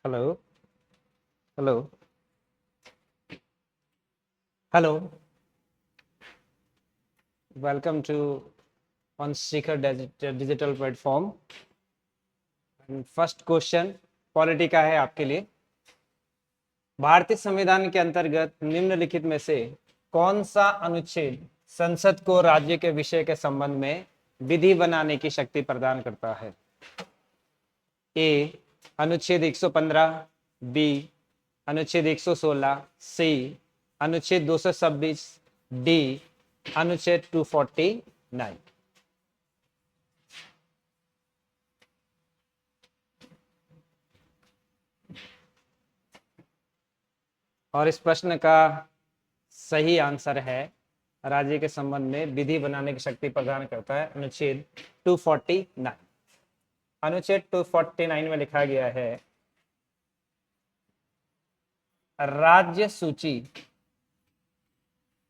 Hello, hello, hello. Welcome to on Seeker digital platform. And first question polity का है आपके लिए। भारतीय संविधान के अंतर्गत निम्नलिखित में से कौन सा अनुच्छेद संसद को राज्य के विषय के संबंध में विधि बनाने की शक्ति प्रदान करता है? ए अनुच्छेद 115, बी अनुच्छेद 116, सी अनुच्छेद 226, डी अनुच्छेद 249। और इस प्रश्न का सही आंसर है राज्य के संबंध में विधि बनाने की शक्ति प्रदान करता है अनुच्छेद 249। अनुच्छेद 249 में लिखा गया है राज्य सूची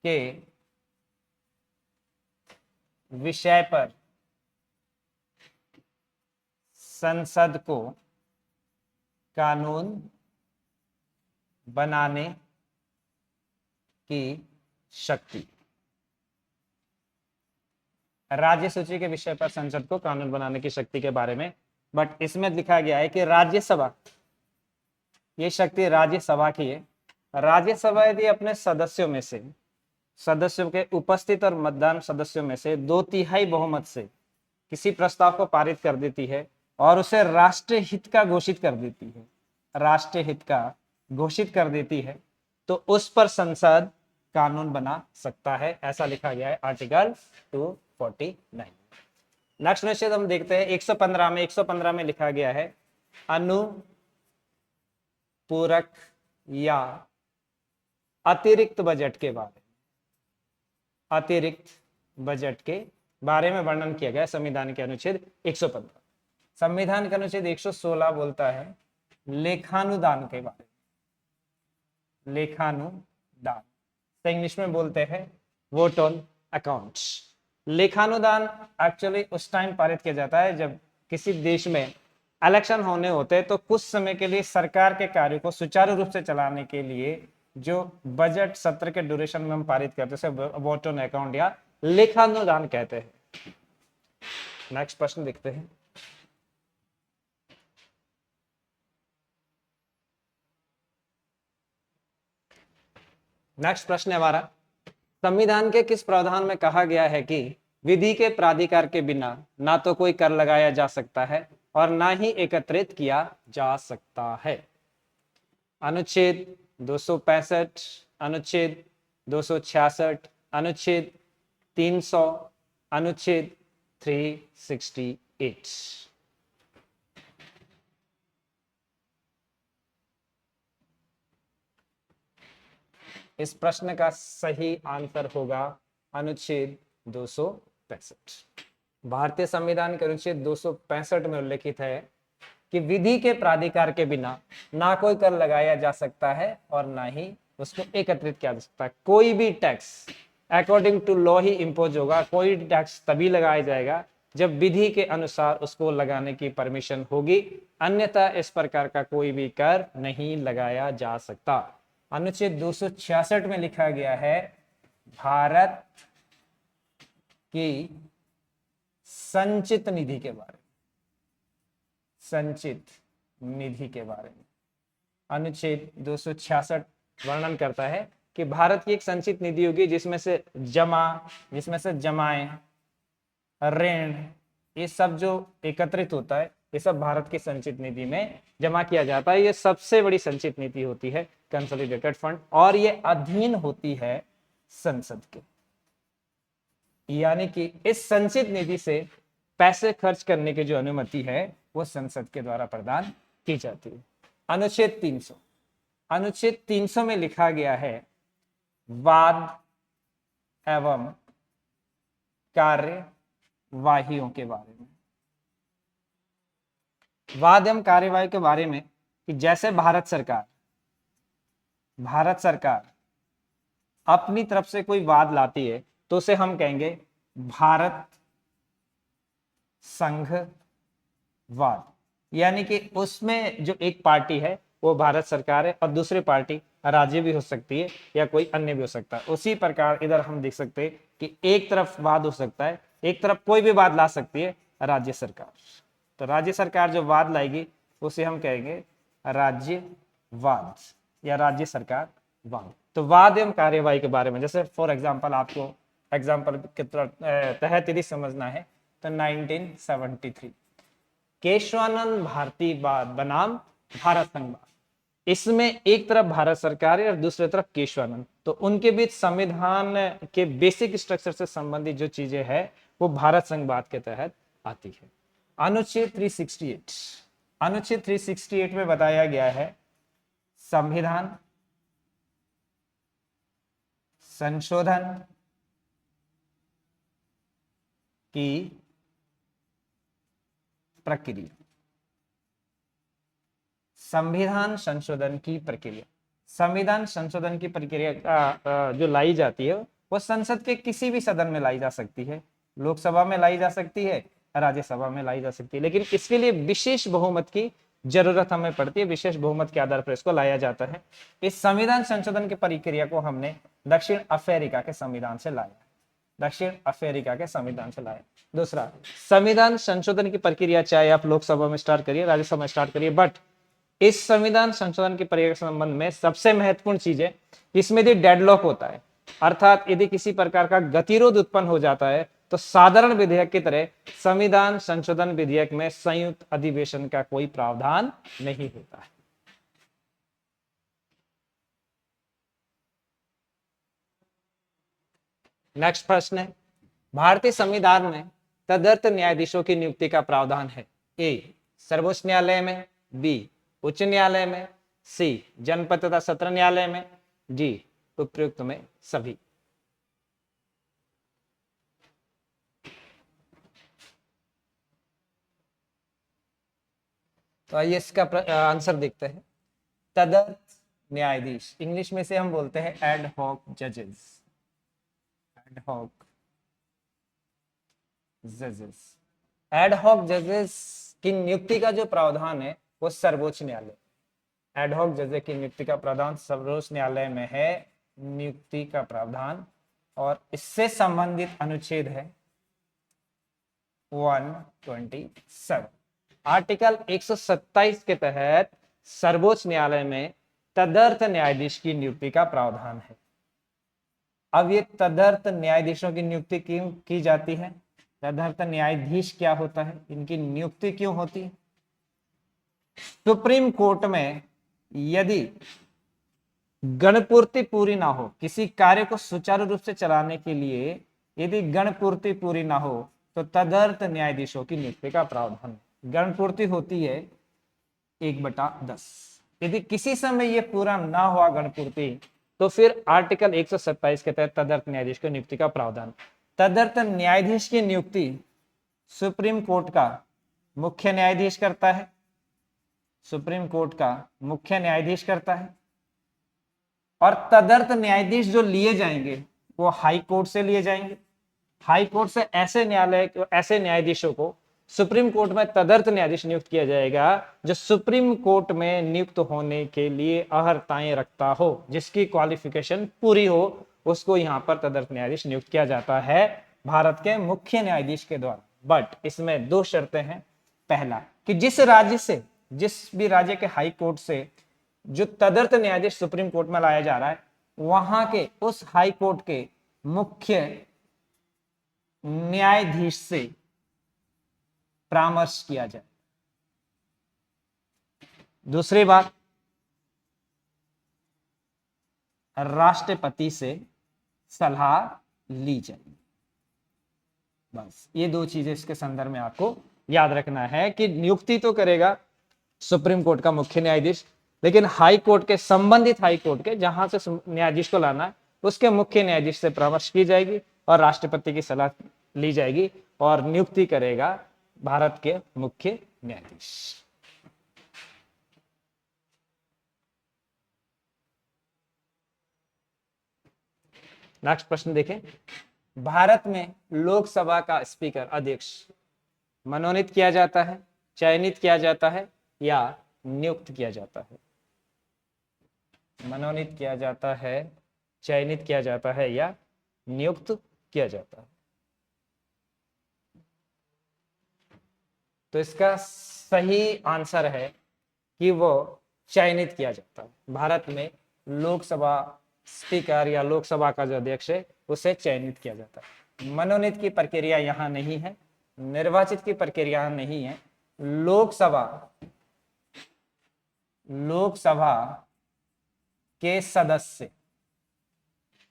के विषय पर संसद को कानून बनाने की शक्ति। राज्य सूची के विषय पर संसद को कानून बनाने की शक्ति के बारे में, बट इसमें लिखा गया है कि राज्यसभा, ये शक्ति राज्यसभा की है। राज्यसभा यदि अपने सदस्यों में से, सदस्यों के उपस्थित और मतदान सदस्यों में से 2/3 बहुमत से किसी प्रस्ताव को पारित कर देती है और उसे राष्ट्रीय हित का घोषित कर देती है, राष्ट्रीय हित का घोषित कर देती है, तो उस पर संसद कानून बना सकता है। ऐसा लिखा गया है आर्टिकल 249। नेक्स्ट अनुच्छेद हम देखते हैं 115 में लिखा गया है अनुपूरक या अतिरिक्त बजट के बारे में, अतिरिक्त बजट के बारे में वर्णन किया गया संविधान के अनुच्छेद 115। संविधान का अनुच्छेद 116 बोलता है लेखानुदान के बारे में, लेखानुदान तो इंग्लिश में बोलते हैं वोट ऑन अकाउंट्स। लेखानुदान एक्चुअली उस टाइम पारित किया जाता है जब किसी देश में इलेक्शन होने होते हैं, तो कुछ समय के लिए सरकार के कार्य को सुचारू रूप से चलाने के लिए जो बजट सत्र के ड्यूरेशन में हम पारित करते हैं वोट ऑन अकाउंट या लेखानुदान कहते हैं। नेक्स्ट प्रश्न देखते हैं। नेक्स्ट प्रश्न है हमारा, संविधान के किस प्रावधान में कहा गया है कि विधि के प्राधिकार के बिना ना तो कोई कर लगाया जा सकता है और ना ही एकत्रित किया जा सकता है? अनुच्छेद 265, अनुच्छेद 266, अनुच्छेद 300, अनुच्छेद 368। इस प्रश्न का सही आंसर होगा अनुच्छेद 265। भारतीय संविधान के अनुच्छेद 265 में उल्लेखित है कि विधि के प्राधिकार के बिना ना कोई कर लगाया जा सकता है और ना ही उसको एकत्रित किया जा सकता है। कोई भी टैक्स अकॉर्डिंग टू लॉ ही इंपोज होगा। कोई टैक्स तभी लगाया जाएगा जब विधि के अनुसार उसको लगाने की परमिशन होगी, अन्यथा इस प्रकार का कोई भी कर नहीं लगाया जा सकता। अनुच्छेद 266 में लिखा गया है भारत की संचित निधि के बारे में, संचित निधि के बारे में अनुच्छेद 266 वर्णन करता है कि भारत की एक संचित निधि होगी जिसमें से जमाएं, ऋण, ये सब जो एकत्रित होता है ये सब भारत की संचित निधि में जमा किया जाता है। ये सबसे बड़ी संचित निधि होती है, कंसोलिडेटेड फंड, और ये अधीन होती है संसद के। यानी कि इस संचित निधि से पैसे खर्च करने की जो अनुमति है वो संसद के द्वारा प्रदान की जाती है। अनुच्छेद 300, अनुच्छेद 300 में लिखा गया है वाद एवं कार्यवाहियों के बारे में, वाद एवं कार्यवाही के बारे में कि जैसे भारत सरकार अपनी तरफ से कोई वाद लाती है तो उसे हम कहेंगे भारत संघ वाद। यानी कि उसमें जो एक पार्टी है वो भारत सरकार है, और दूसरी पार्टी राज्य भी हो सकती है या कोई अन्य भी हो सकता है। उसी प्रकार इधर हम देख सकते हैं कि एक तरफ वाद हो सकता है, एक तरफ कोई भी वाद ला सकती है राज्य सरकार। तो राज्य सरकार जो वाद लाएगी उसे हम कहेंगे राज्यवाद या राज्य सरकार वाद। तो वाद एवं कार्यवाही के बारे में, जैसे फॉर एग्जांपल आपको एग्जांपल के तहत यदि समझना है तो 1973 केशवानंद भारती वाद बनाम भारत संघवाद, इसमें एक तरफ भारत सरकार है और दूसरी तरफ केशवानंद, तो उनके बीच संविधान के बेसिक स्ट्रक्चर से संबंधित जो चीजें है वो भारत संघवाद के तहत आती है। अनुच्छेद 368, अनुच्छेद 368 में बताया गया है संविधान संशोधन की प्रक्रिया, संविधान संशोधन की प्रक्रिया। संविधान संशोधन की प्रक्रिया जो लाई जाती है वो संसद के किसी भी सदन में लाई जा सकती है, लोकसभा में लाई जा सकती है, राज्यसभा में लाई जा सकती है, लेकिन इसके लिए विशेष बहुमत की जरूरत हमें पड़ती है। विशेष बहुमत के आधार पर इसको लाया जाता है। इस संविधान संशोधन की प्रक्रिया को हमने दक्षिण अफ्रीका के संविधान से लाया, दक्षिण अफ्रीका के संविधान से लाया। दूसरा, संविधान संशोधन की प्रक्रिया चाहे आप लोकसभा में स्टार्ट करिए, राज्यसभा में स्टार्ट करिए, बट इस संविधान संशोधन की प्रक्रिया के संबंध में सबसे महत्वपूर्ण चीज है इसमें यदि डेडलॉक होता है, अर्थात यदि किसी प्रकार का गतिरोध उत्पन्न हो जाता है, तो साधारण विधेयक की तरह संविधान संशोधन विधेयक में संयुक्त अधिवेशन का कोई प्रावधान नहीं होता है। नेक्स्ट प्रश्न है, भारतीय संविधान में तदर्थ न्यायाधीशों की नियुक्ति का प्रावधान है? ए, सर्वोच्च न्यायालय में, बी, उच्च न्यायालय में, सी, जनपद तथा सत्र न्यायालय में, डी, उपयुक्त में सभी। तो आइए इसका आंसर देखते हैं। तदर्थ न्यायाधीश, इंग्लिश में से हम बोलते हैं एड हॉक जजेस, एड हॉक जजेस। एड हॉक जजेस की नियुक्ति का जो प्रावधान है वो सर्वोच्च न्यायालय, एड हॉक जजेस की नियुक्ति का प्रावधान सर्वोच्च न्यायालय में है, नियुक्ति का प्रावधान, और इससे संबंधित अनुच्छेद है 127। आर्टिकल 127 के तहत सर्वोच्च न्यायालय में तदर्थ न्यायाधीश की नियुक्ति का प्रावधान है। अब ये तदर्थ न्यायाधीशों की नियुक्ति क्यों की जाती है? तदर्थ न्यायाधीश क्या होता है, इनकी नियुक्ति क्यों होती है? सुप्रीम कोर्ट में यदि गणपूर्ति पूरी ना हो, किसी कार्य को सुचारू रूप से चलाने के लिए यदि गणपूर्ति पूरी ना हो, तो तदर्थ न्यायाधीशों की नियुक्ति का प्रावधान। गणपूर्ति होती है 1/10। यदि किसी समय यह पूरा ना हुआ गणपूर्ति, तो फिर आर्टिकल 127 के तहत तदर्थ न्यायाधीश की नियुक्ति का प्रावधान। तदर्थ न्यायाधीश की नियुक्ति सुप्रीम कोर्ट का मुख्य न्यायाधीश करता है, सुप्रीम कोर्ट का मुख्य न्यायाधीश करता है, और तदर्थ न्यायाधीश जो लिए जाएंगे वो हाई कोर्ट से लिए जाएंगे। हाई कोर्ट से ऐसे न्यायाधीशों को सुप्रीम कोर्ट में तदर्थ न्यायाधीश नियुक्त किया जाएगा जो सुप्रीम कोर्ट में नियुक्त होने के लिए अहर्ताएं रखता हो, जिसकी क्वालिफिकेशन पूरी हो, उसको यहाँ पर तदर्थ न्यायाधीश नियुक्त किया जाता है भारत के मुख्य न्यायाधीश के द्वारा। बट इसमें 2 शर्तें हैं। पहला, कि जिस भी राज्य के हाई कोर्ट से जो तदर्थ न्यायाधीश सुप्रीम कोर्ट में लाया जा रहा है, वहां के उस हाई कोर्ट के मुख्य न्यायाधीश से परामर्श किया जाए। दूसरी बात, राष्ट्रपति से सलाह ली जाएगी। बस ये 2 चीजें इसके संदर्भ में आपको याद रखना है कि नियुक्ति तो करेगा सुप्रीम कोर्ट का मुख्य न्यायाधीश, लेकिन हाई कोर्ट के, संबंधित हाई कोर्ट के जहां से न्यायाधीश को लाना है, उसके मुख्य न्यायाधीश से परामर्श की जाएगी और राष्ट्रपति की सलाह ली जाएगी और नियुक्ति करेगा भारत के मुख्य न्यायाधीश। नेक्स्ट प्रश्न देखें। भारत में लोकसभा का स्पीकर, अध्यक्ष मनोनीत किया जाता है, चयनित किया जाता है या नियुक्त किया जाता है? मनोनीत किया जाता है, चयनित किया जाता है या नियुक्त किया जाता है। तो इसका सही आंसर है कि वो चयनित किया जाता है। भारत में लोकसभा स्पीकर या लोकसभा का जो अध्यक्ष है उसे चयनित किया जाता है। मनोनीत की प्रक्रिया यहाँ नहीं है, निर्वाचित की प्रक्रिया नहीं है। लोकसभा के सदस्य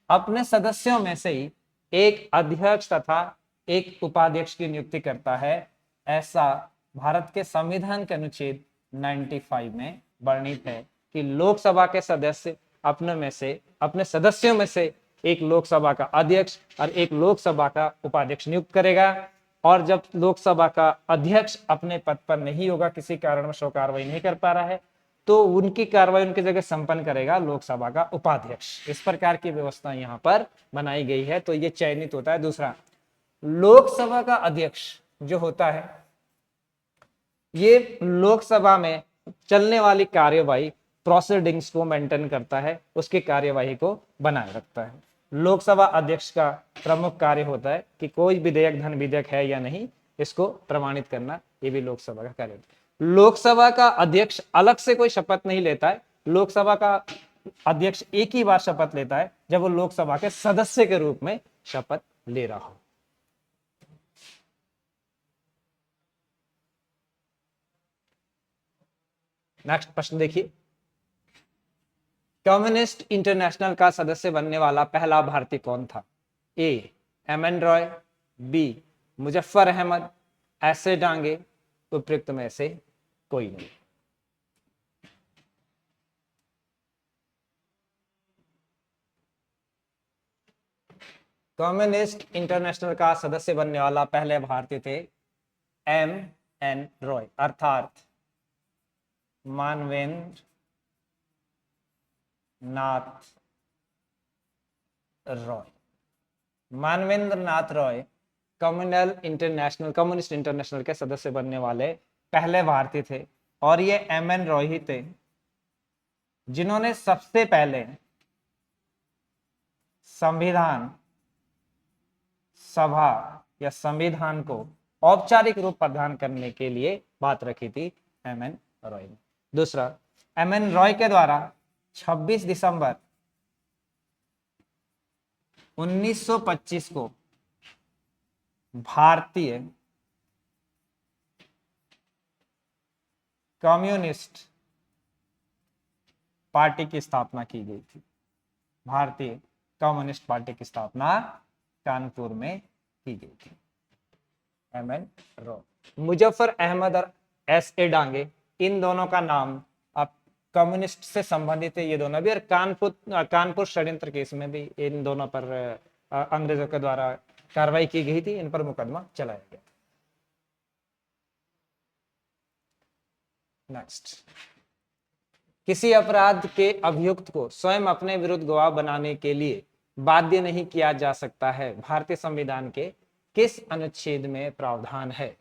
अपने सदस्यों में से ही एक अध्यक्ष तथा एक उपाध्यक्ष की नियुक्ति करता है। ऐसा भारत के संविधान के अनुच्छेद 95 में वर्णित है कि लोकसभा के सदस्य अपने सदस्यों में से एक लोकसभा का अध्यक्ष और एक लोकसभा का उपाध्यक्ष नियुक्त करेगा। और जब लोकसभा का अध्यक्ष अपने पद पर नहीं होगा, किसी कारणवश कार्रवाई नहीं कर पा रहा है, तो उनकी कार्रवाई उनकी जगह संपन्न करेगा लोकसभा का उपाध्यक्ष। इस प्रकार की व्यवस्था यहाँ पर बनाई गई है। तो ये चयनित होता है। दूसरा, लोकसभा का अध्यक्ष जो होता है ये लोकसभा में चलने वाली कार्यवाही प्रोसीडिंग्स को मेंटेन करता है, उसकी कार्यवाही को बनाए रखता है। लोकसभा अध्यक्ष का प्रमुख कार्य होता है कि कोई विधेयक धन विधेयक है या नहीं, इसको प्रमाणित करना, ये भी लोकसभा का कार्य होता है। लोकसभा का अध्यक्ष अलग से कोई शपथ नहीं लेता है। लोकसभा का अध्यक्ष एक ही बार शपथ लेता है जब वो लोकसभा के सदस्य के रूप में शपथ ले रहा हो। नेक्स्ट प्रश्न देखिए, कम्युनिस्ट इंटरनेशनल का सदस्य बनने वाला पहला भारतीय कौन था? ए एम.एन. रॉय, बी मुजफ्फर अहमद, ऐसे डांगे, उपयुक्त में से कोई नहीं। कम्युनिस्ट इंटरनेशनल का सदस्य बनने वाला पहले भारतीय थे एम.एन. रॉय, अर्थात मानवेंद्र नाथ रॉय। मानवेंद्र नाथ रॉय कम्युनिस्ट इंटरनेशनल के सदस्य बनने वाले पहले भारतीय थे। और ये एम.एन. रॉय ही थे जिन्होंने सबसे पहले संविधान सभा या संविधान को औपचारिक रूप प्रदान करने के लिए बात रखी थी एम.एन. रॉय ने। दूसरा, एम.एन. रॉय के द्वारा 26 दिसंबर 1925 को भारतीय कम्युनिस्ट पार्टी की स्थापना की गई थी। भारतीय कम्युनिस्ट पार्टी की स्थापना कानपुर में की गई थी। एम.एन. रॉय। मुजफ्फर अहमद और एस.ए. डांगे, इन दोनों का नाम आप कम्युनिस्ट से संबंधित है, ये दोनों भी। और कानपुर षड्यंत्र केस में भी इन दोनों पर अंग्रेजों के द्वारा कार्रवाई की गई थी, इन पर मुकदमा चलाया गया। नेक्स्ट, किसी अपराध के अभियुक्त को स्वयं अपने विरुद्ध गवाह बनाने के लिए बाध्य नहीं किया जा सकता है, भारतीय संविधान के किस अनुच्छेद में प्रावधान है?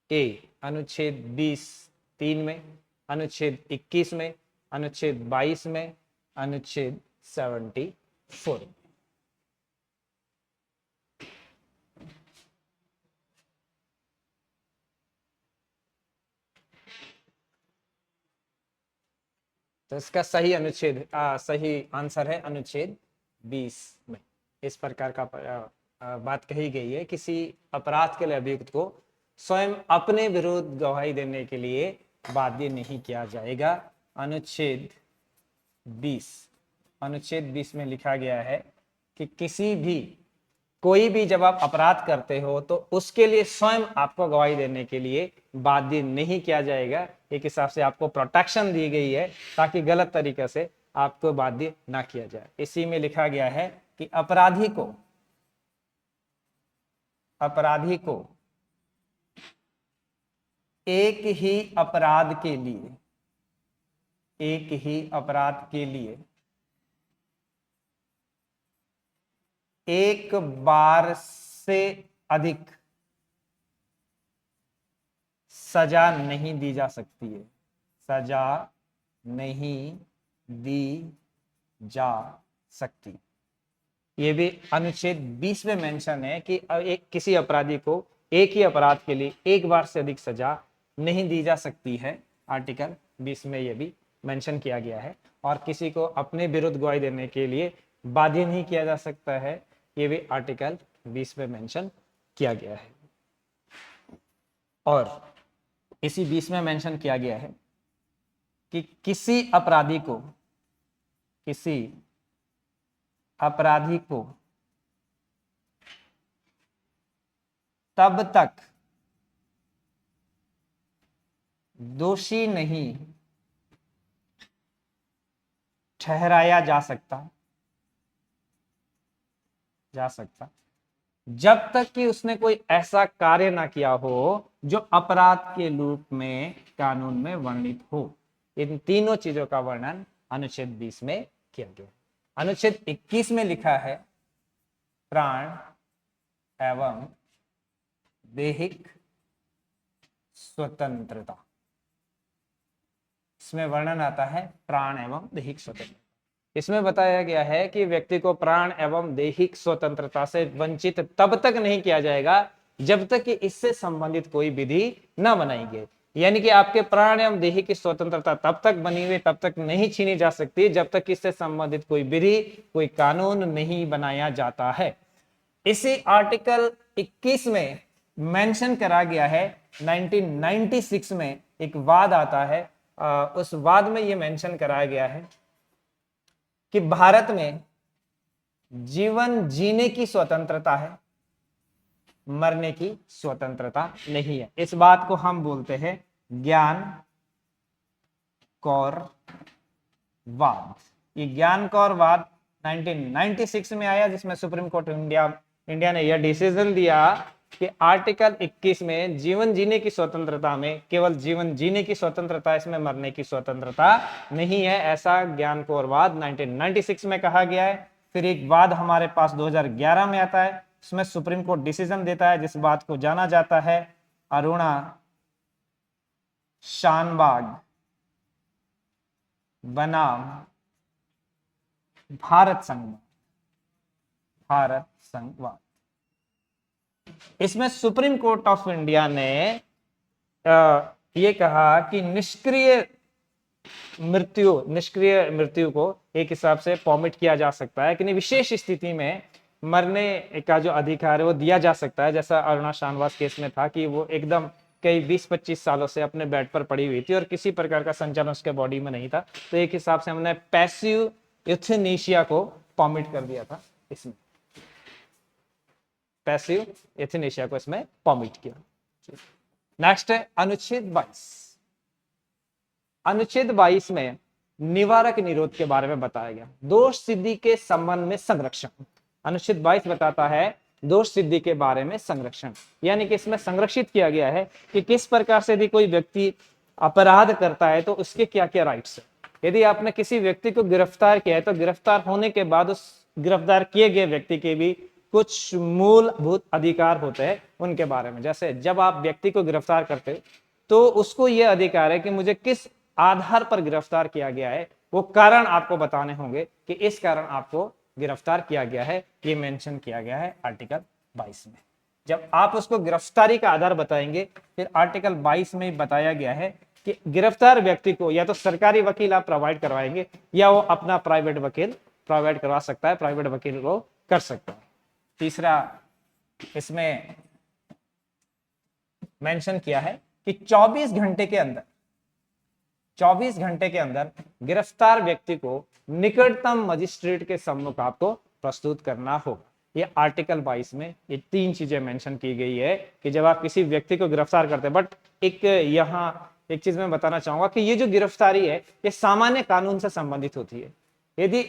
ए अनुच्छेद 20(3) में, अनुच्छेद 21 में, अनुच्छेद 22 में, अनुच्छेद 74। तो इसका सही आंसर है अनुच्छेद 20 में। इस प्रकार का बात कही गई है, किसी अपराध के लिए अभियुक्त को स्वयं अपने विरुद्ध गवाही देने के लिए बाध्य नहीं किया जाएगा। अनुच्छेद 20 में लिखा गया है कि कोई भी जब आप अपराध करते हो तो उसके लिए स्वयं आपको गवाही देने के लिए बाध्य नहीं किया जाएगा। एक हिसाब से आपको प्रोटेक्शन दी गई है ताकि गलत तरीके से आपको बाध्य ना किया जाए। इसी में लिखा गया है कि अपराधी को एक ही अपराध के लिए एक बार से अधिक सजा नहीं दी जा सकती है। सजा नहीं दी जा सकती। ये भी अनुच्छेद 20 में मेंशन है कि एक किसी अपराधी को एक ही अपराध के लिए एक बार से अधिक सजा नहीं दी जा सकती है। आर्टिकल 20 में ये भी मेंशन किया गया है। और किसी को अपने विरुद्ध गवाही देने के लिए बाध्य नहीं किया जा सकता है, ये भी आर्टिकल 20 में मेंशन किया गया है। और इसी 20 में मेंशन किया गया है कि किसी अपराधी को तब तक दोषी नहीं ठहराया जा सकता जब तक कि उसने कोई ऐसा कार्य ना किया हो जो अपराध के रूप में कानून में वर्णित हो। इन तीनों चीजों का वर्णन अनुच्छेद 20 में किया गया। अनुच्छेद 21 में लिखा है प्राण एवं दैहिक स्वतंत्रता। इसमें वर्णन आता है प्राण एवं दैहिक स्वतंत्रता। इसमें बताया गया है कि व्यक्ति को प्राण एवं दैहिक स्वतंत्रता से वंचित तब तक नहीं किया जाएगा जब तक कि इससे संबंधित कोई विधि न बनाई गई। यानी कि आपके प्राण एवं देह की स्वतंत्रता तब तक बनी हुई, तब तक नहीं छीनी जा सकती जब तक इससे संबंधित कोई विधि, कोई कानून नहीं बनाया जाता है। इसी आर्टिकल 21 में मेंशन करा गया है 1996 में एक वाद आता है। उस वाद में यह मेंशन कराया गया है कि भारत में जीवन जीने की स्वतंत्रता है, मरने की स्वतंत्रता नहीं है। इस बात को हम बोलते हैं ज्ञान कौरवाद। ये ज्ञान कौरवाद 1996 में आया, जिसमें सुप्रीम कोर्ट इंडिया ने यह डिसीजन दिया कि आर्टिकल 21 में जीवन जीने की स्वतंत्रता में केवल जीवन जीने की स्वतंत्रता, इसमें मरने की स्वतंत्रता नहीं है। ऐसा ज्ञान कौरवाद 1996 में कहा गया है। फिर एक वाद हमारे पास 2011 में आता है, इसमें सुप्रीम कोर्ट डिसीजन देता है, जिस बात को जाना जाता है अरुणा शानबाग बनाम भारत संघवाद। इसमें सुप्रीम कोर्ट ऑफ इंडिया ने यह कहा कि निष्क्रिय मृत्यु को एक हिसाब से परमिट किया जा सकता है, कि विशेष स्थिति में मरने का जो अधिकार है वो दिया जा सकता है। जैसा अरुणा शानवास केस में था कि वो एकदम कई 20-25 सालों से अपने बेड पर पड़ी हुई थी और किसी प्रकार का संचालन उसके बॉडी में नहीं था, तो एक हिसाब से हमने पैसिव यूथेनेशिया को परमिट कर दिया था। इसमें पैसिव यूथेनेशिया को इसमें परमिट किया। नेक्स्ट है अनुच्छेद 22। अनुच्छेद 22 में निवारक निरोध के बारे में बताया गया, दोष सिद्धि के संबंध में संरक्षण। अनुच्छेद 22 बताता है दोष सिद्धि के बारे में संरक्षण, यानी कि इसमें संरक्षित किया गया है कि किस प्रकार से यदि कोई व्यक्ति अपराध करता है तो उसके क्या क्या राइट्स है। यदि आपने किसी व्यक्ति को गिरफ्तार किया है तो गिरफ्तार होने के बाद उस गिरफ्तार किए गए व्यक्ति के भी कुछ मूलभूत अधिकार होते हैं उनके बारे में। जैसे जब आप व्यक्ति को गिरफ्तार करते हो तो उसको यह अधिकार है कि मुझे किस आधार पर गिरफ्तार किया गया है, वो कारण आपको बताने होंगे कि इस कारण आपको गिरफ्तार किया गया है। ये मेंशन किया गया है आर्टिकल 22 में। जब आप उसको गिरफ्तारी का आधार बताएंगे, फिर आर्टिकल 22 में बताया गया है कि गिरफ्तार व्यक्ति को या तो सरकारी वकील आप प्रोवाइड करवाएंगे या वो अपना प्राइवेट वकील प्रोवाइड करवा सकता है, प्राइवेट वकील को कर सकता है। तीसरा इसमें मेंशन किया है कि 24 घंटे के अंदर गिरफ्तार व्यक्ति को निकटतम मजिस्ट्रेट के सम्मुख आपको प्रस्तुत करना होगा। ये आर्टिकल 22 में ये 3 चीजें मेंशन की गई है कि जब आप किसी व्यक्ति को गिरफ्तार करते हैं। बट यहाँ एक चीज मैं बताना चाहूंगा कि ये जो गिरफ्तारी है ये सामान्य कानून से संबंधित होती है। यदि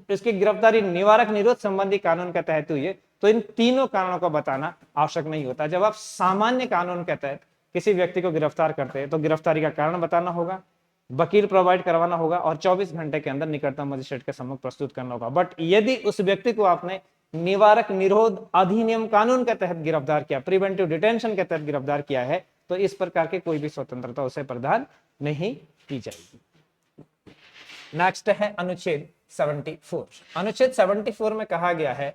उसकी गिरफ्तारी निवारक निरोध संबंधी कानून के तहत हुई है तो इन तीनों कारणों को बताना आवश्यक नहीं होता। जब आप सामान्य कानून के तहत किसी व्यक्ति को गिरफ्तार करते हैं तो गिरफ्तारी का कारण बताना होगा, वकील प्रोवाइड करवाना होगा और 24 घंटे के अंदर निकटतम मजिस्ट्रेट के सम्मुख प्रस्तुत करना होगा। बट यदि उस व्यक्ति को आपने निवारक निरोध अधिनियम कानून के तहत गिरफ्तार किया, प्रिवेंटिव डिटेंशन के तहत गिरफ्तार किया है, तो इस प्रकार की कोई भी स्वतंत्रता उसे प्रदान नहीं की जाएगी। नेक्स्ट है अनुच्छेद 74। अनुच्छेद 74 में कहा गया है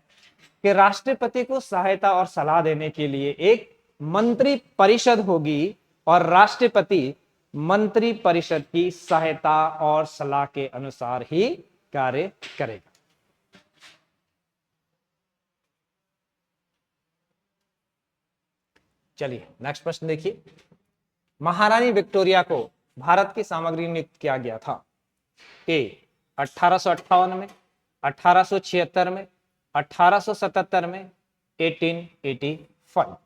कि राष्ट्रपति को सहायता और सलाह देने के लिए एक मंत्री परिषद होगी और राष्ट्रपति मंत्री परिषद की सहायता और सलाह के अनुसार ही कार्य करेगा। चलिए नेक्स्ट प्रश्न देखिए। महारानी विक्टोरिया को भारत की सामग्री नियुक्त किया गया था। ए 1858 में, 1876 में, 1877 में, 1885।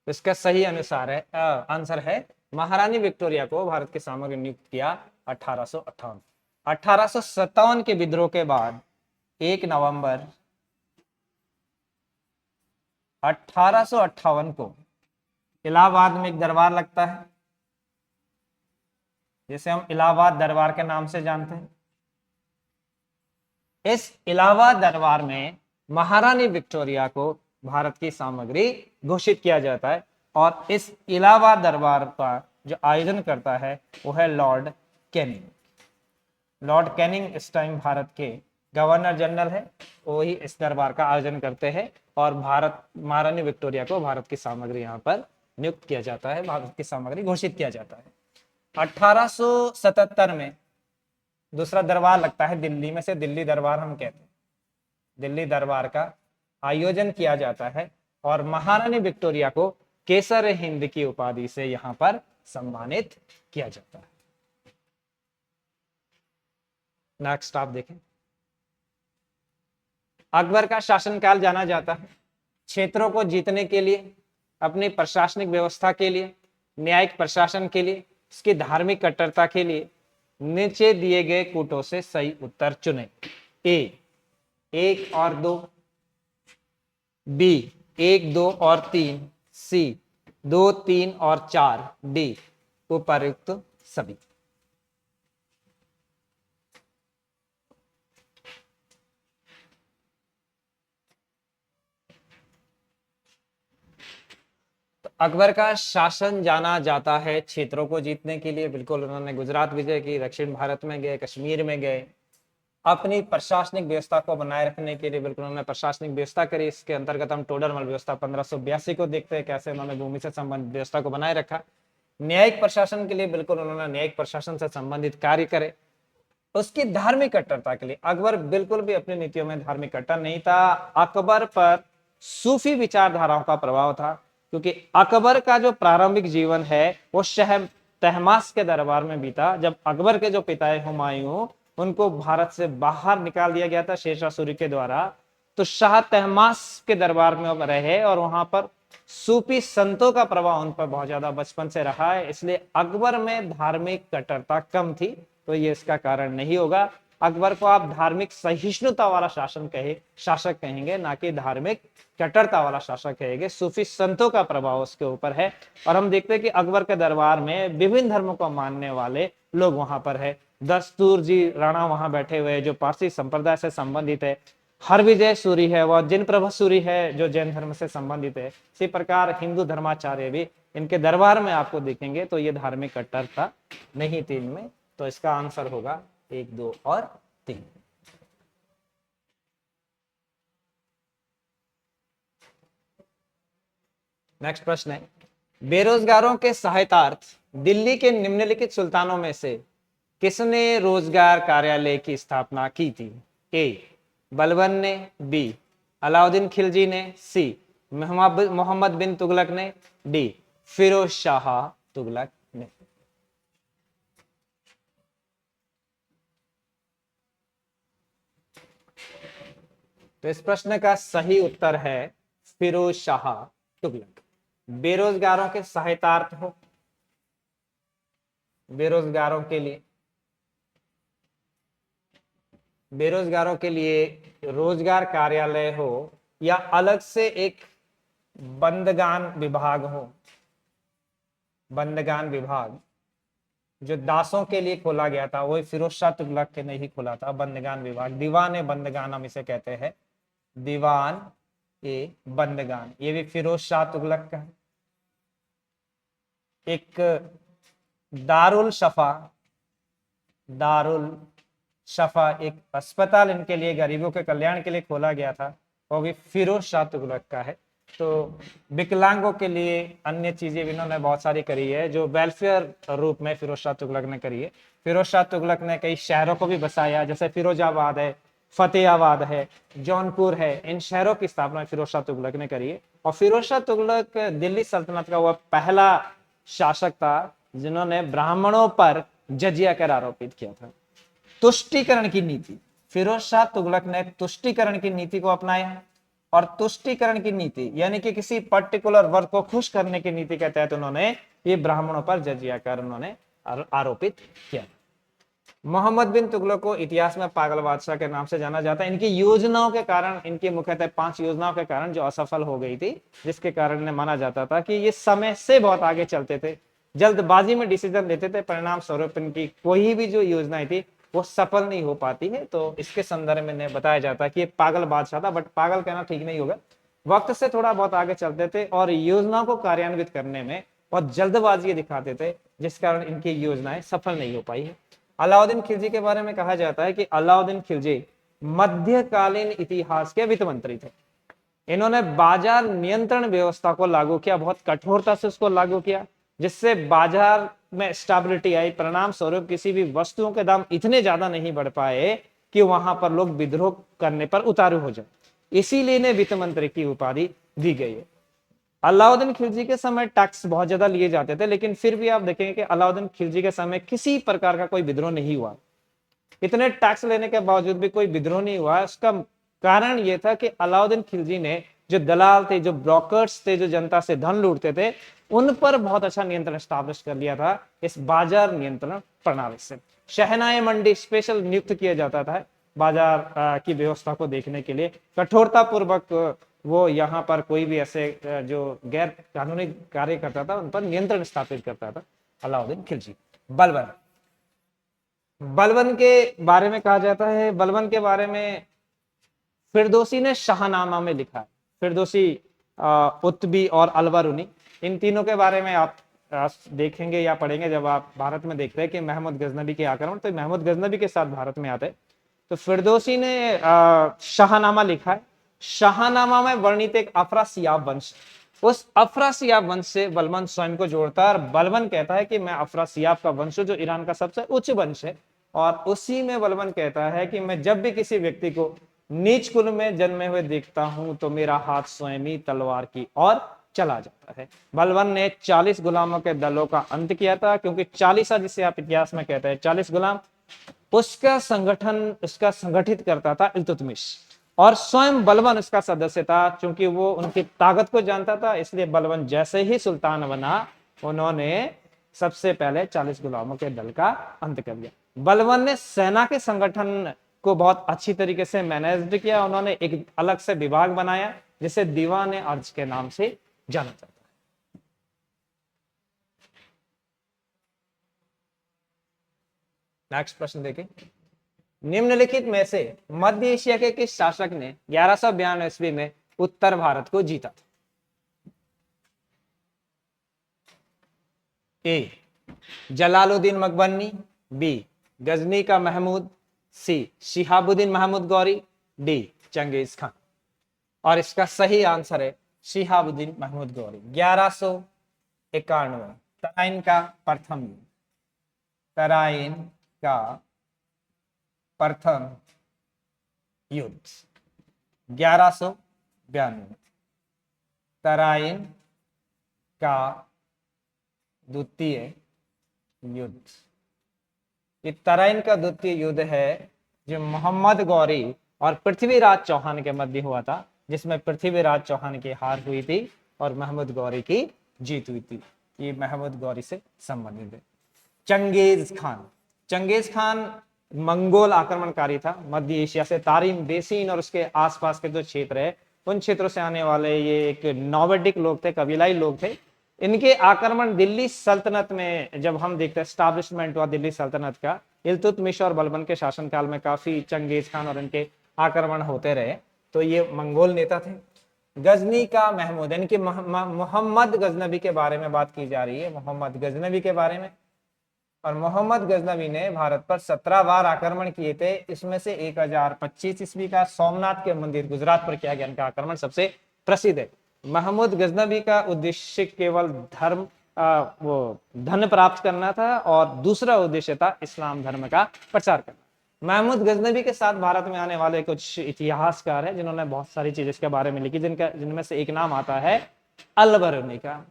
इसका सही अनुसार है आंसर है महारानी विक्टोरिया को भारत की सामग्री नियुक्त किया 1858। 1857 के विद्रोह के बाद 1 नवंबर 1858 को इलाहाबाद में एक दरबार लगता है, जिसे हम इलाहाबाद दरबार के नाम से जानते हैं। इस इलाहाबाद दरबार में महारानी विक्टोरिया को भारत की सामग्री घोषित किया जाता है और इस इलाहाबाद दरबार का जो आयोजन करता है वो है लॉर्ड कैनिंग। लॉर्ड कैनिंग इस टाइम भारत के गवर्नर जनरल है, वही इस दरबार का आयोजन करते हैं और महारानी विक्टोरिया को भारत की सामग्री यहाँ पर नियुक्त किया जाता है, भारत की सामग्री घोषित किया जाता है। 1877 में दूसरा दरबार लगता है दिल्ली में, से दिल्ली दरबार हम कहते हैं। दिल्ली दरबार का आयोजन किया जाता है और महारानी विक्टोरिया को केसर हिंद की उपाधि से यहाँ पर सम्मानित किया जाता है। नेक्स्ट आप देखें। अकबर का शासनकाल जाना जाता है क्षेत्रों को जीतने के लिए, अपनी प्रशासनिक व्यवस्था के लिए, न्यायिक प्रशासन के लिए, उसकी धार्मिक कट्टरता के लिए। नीचे दिए गए कूटों से सही उत्तर चुने। ए 1 और 2, बी 1, 2 और 3, सी 2, 3 और 4, डी उपर्युक्त सभी। तो अकबर का शासन जाना जाता है क्षेत्रों को जीतने के लिए। बिल्कुल, उन्होंने गुजरात विजय की, दक्षिण भारत में गए, कश्मीर में गए, अपनी प्रशासनिक व्यवस्था को बनाए रखने के लिए बिल्कुल उन्होंने प्रशासनिक व्यवस्था करी। इसके अंतर्गत हम टोडरमल व्यवस्था 1582 को देखते हैं, कैसे उन्होंने भूमि से संबंधित व्यवस्था को बनाए रखा। न्यायिक प्रशासन के लिए बिल्कुल उन्होंने न्यायिक प्रशासन से संबंधित कार्य करे। उसकी धार्मिक कट्टरता के लिए अकबर बिल्कुल भी अपनी नीतियों में धार्मिक कट्टर नहीं था। अकबर पर सूफी विचारधाराओं का प्रभाव था, क्योंकि अकबर का जो प्रारंभिक जीवन है वो शहर तहमास के दरबार में बीता, जब अकबर के जो पिता है हुमायूं, उनको भारत से बाहर निकाल दिया गया था शेरशाह सूरी के द्वारा। तो शाह तहमास के दरबार में रहे और वहां पर सूफी संतों का प्रभाव उन पर बहुत ज्यादा बचपन से रहा है, इसलिए अकबर में धार्मिक कट्टरता कम थी। तो ये इसका कारण नहीं होगा। अकबर को आप धार्मिक सहिष्णुता वाला शासक कहेंगे, ना कि धार्मिक कट्टरता वाला शासक कहेंगे। सूफी संतों का प्रभाव उसके ऊपर है। और हम देखते हैं कि अकबर के दरबार में विभिन्न धर्मों को मानने वाले लोग वहां पर है। दस्तूर जी राणा वहां बैठे हुए जो पारसी संप्रदाय से संबंधित है। हरविजय सूरी है, वह जिन प्रभु सूरी है जो जैन धर्म से संबंधित है। इसी प्रकार हिंदू धर्माचार्य भी इनके दरबार में आपको देखेंगे, तो ये धार्मिक कट्टरता नहीं थी इनमें। तो इसका आंसर होगा 1, 2 और 3। नेक्स्ट प्रश्न है, बेरोजगारों के सहायतार्थ दिल्ली के निम्नलिखित सुल्तानों में से किसने रोजगार कार्यालय की स्थापना की थी? ए बलबन ने, बी अलाउद्दीन खिलजी ने, सी मोहम्मद बिन तुगलक ने, डी फिरोज शाह तुगलक ने। तो इस प्रश्न का सही उत्तर है फिरोज शाह तुगलक। बेरोजगारों के सहायतार्थ हो, बेरोजगारों के लिए रोजगार कार्यालय हो या अलग से एक बंदगान विभाग हो। बंदगान विभाग जो दासों के लिए खोला गया था, वो फिरोज शाह तुगलक ने ही खोला था। बंदगान विभाग, दीवान बंदगान हम इसे कहते हैं। दीवान ए बंदगान, ये भी फिरोज शाह तुगलक का है। एक दारुल शफा, दारुल शफा एक अस्पताल इनके लिए, गरीबों के कल्याण के लिए खोला गया था, वो भी फिरोज शाह तुगलक का है। तो विकलांगों के लिए अन्य चीजें भी इन्होंने बहुत सारी करी है, जो वेलफेयर रूप में फिरोज शाह तुगलक ने करी है। फिरोज शाह तुगलक ने कई शहरों को भी बसाया, जैसे फिरोजाबाद है, फतेहाबाद है, जौनपुर है, इन शहरों की स्थापना फिरोज शाह तुगलक ने करी है। और फिरोज शाह तुगलक दिल्ली सल्तनत का वह पहला शासक था जिन्होंने ब्राह्मणों पर जजिया कर आरोपित किया था। तुष्टीकरण की नीति, फिरोज शाह तुगलक ने तुष्टीकरण की नीति को अपनाया, और तुष्टीकरण की नीति यानी कि किसी पर्टिकुलर वर्ग को खुश करने की नीति के तहत उन्होंने ये ब्राह्मणों पर जजिया कर उन्होंने आरोपित किया। मोहम्मद बिन तुगलक को इतिहास में पागल बादशाह के नाम से जाना जाता है। इनकी योजनाओं के कारण, इनकी मुख्यतः 5 योजनाओं के कारण जो असफल हो गई थी, जिसके कारण ने माना जाता था कि ये समय से बहुत आगे चलते थे, जल्दबाजी में डिसीजन लेते थे, परिणाम स्वरूप इनकी कोई भी जो योजनाएं थी वो सफल नहीं हो पाती है। तो इसके संदर्भ में बताया जाता है कि ये पागल बादशाह था, बट पागल कहना ठीक नहीं होगा, वक्त से थोड़ा बहुत आगे चलते थे और योजनाओं को कार्यान्वित करने में बहुत जल्दबाजी दिखाते थे, जिस कारण इनकी योजनाएं सफल नहीं हो पाई है। अलाउद्दीन खिलजी के बारे में कहा जाता है कि अलाउद्दीन खिलजी मध्यकालीन इतिहास के वित्त मंत्री थे। इन्होंने बाजार नियंत्रण व्यवस्था को लागू किया, बहुत कठोरता से उसको लागू किया, जिससे बाजार में स्टेबिलिटी आई। परिणाम स्वरूप किसी भी वस्तुओं के दाम इतने ज्यादा नहीं बढ़ पाए कि वहां पर लोग विद्रोह करने पर उतारू हो जाए, इसीलिए इन्हें वित्त मंत्री की उपाधि दी गई है। अलाउद्दीन खिलजी के समय टैक्स बहुत ज्यादा लिए जाते थे, लेकिन फिर भी आप देखेंगे कि अलाउद्दीन खिलजी के समय किसी प्रकार का कोई विद्रोह नहीं हुआ। इतने टैक्स लेने के बावजूद भी कोई विद्रोह नहीं हुआ। उसका कारण यह था कि अलाउद्दीन खिलजी ने जो दलाल थे, जो ब्रोकर्स थे, जो जनता से धन लूटते थे, उन पर बहुत अच्छा नियंत्रण स्टैब्लिश कर लिया था इस बाजार नियंत्रण प्रणाली से। शहनाई मंडी स्पेशल नियुक्त किया जाता था बाजार की व्यवस्था को देखने के लिए। कठोरता पूर्वक वो यहाँ पर कोई भी ऐसे जो गैर कानूनी कार्य करता था उन पर नियंत्रण स्थापित करता था अलाउद्दीन खिलजी। बलबन, बलबन के बारे में कहा जाता है, बलबन के बारे में फिरदौसी ने शाहनामा में लिखा है। फिरदौसी, उत्बी और अलबरूनी, इन तीनों के बारे में आप देखेंगे या पढ़ेंगे जब आप भारत में देखते हैं कि महमूद गजनबी के आक्रमण, तो महमूद गजनबी के साथ भारत में आते हैं। तो फिरदौसी ने शाहनामा लिखा है। शाहनामा में वर्णित एक अफरासियाब वंश, उस अफरासियाब वंश से बलबन स्वयं को जोड़ता है और बलबन कहता है कि मैं अफरासियाब का वंश हूं, जो ईरान का सबसे उच्च वंश है। और उसी में बलबन कहता है कि मैं जब भी किसी व्यक्ति को नीच कुल में जन्मे हुए देखता हूं तो मेरा हाथ स्वयं ही तलवार की ओर चला जाता है। बलबन ने 40 गुलामों के दलों का अंत किया था, क्योंकि 40, जिसे आप इतिहास में कहते हैं 40 गुलाम, उसका संगठित करता था इल्तुतमिश, और स्वयं बलबन उसका सदस्य था। क्योंकि वो उनकी ताकत को जानता था, इसलिए बलबन जैसे ही सुल्तान बना, उन्होंने सबसे पहले 40 गुलामों के दल का अंत कर दिया। बलबन ने सेना के संगठन को बहुत अच्छी तरीके से मैनेज किया। उन्होंने एक अलग से विभाग बनाया जिसे दीवान अर्ज के नाम से जाना जाता है। नेक्स्ट प्रश्न देखें, निम्नलिखित में से मध्य एशिया के किस शासक ने 1192 ईस्वी में उत्तर भारत को जीता था? ए जलालुद्दीन मकबन्नी, बी गजनी का महमूद, सी Shihabuddin Mahmood Gauri, D Genghis Khan. और इसका सही आंसर है शिहाबुद्दीन महमूद गौरी। 1191, तराइन का प्रथम युद्ध, तराइन का प्रथम युद्ध 1192, तराइन का द्वितीय युद्ध। ये तराइन का द्वितीय युद्ध है जो मोहम्मद गौरी और पृथ्वीराज चौहान के मध्य हुआ था, जिसमें पृथ्वीराज चौहान की हार हुई थी और महमूद गौरी की जीत हुई थी। ये महमूद गौरी से संबंधित है। Genghis Khan, Genghis Khan Mongol आक्रमणकारी था मध्य एशिया से। तारिम बेसिन और उसके आसपास के जो क्षेत्र है उन क्षेत्रों से आने वाले ये एक नोमैडिक लोग थे, कबीलाई लोग थे। इनके आक्रमण दिल्ली सल्तनत में जब हम देखते हैं स्टैब्लिशमेंट हुआ दिल्ली सल्तनत का, इल्तुतमिश और बलबन के शासनकाल में काफी चंगेज खान और इनके आक्रमण होते रहे। तो ये मंगोल नेता थे। गजनी का महमूद, यानी कि मोहम्मद गजनबी के बारे में बात की जा रही है, मोहम्मद गजनबी के बारे में। और मोहम्मद गजनबी ने भारत पर 17 बार आक्रमण किए थे। इसमें से 1025 ईस्वी का सोमनाथ के मंदिर गुजरात पर किया गया इनका आक्रमण सबसे प्रसिद्ध है। महमूद गजनबी का उद्देश्य केवल वो धन प्राप्त करना था और दूसरा उद्देश्य था इस्लाम धर्म का प्रचार करना। महमूद गजनबी के साथ भारत में आने वाले कुछ इतिहासकार हैं जिन्होंने बहुत सारी चीजें इसके बारे में लिखी, जिनमें से एक नाम आता है अल-बरूनी का।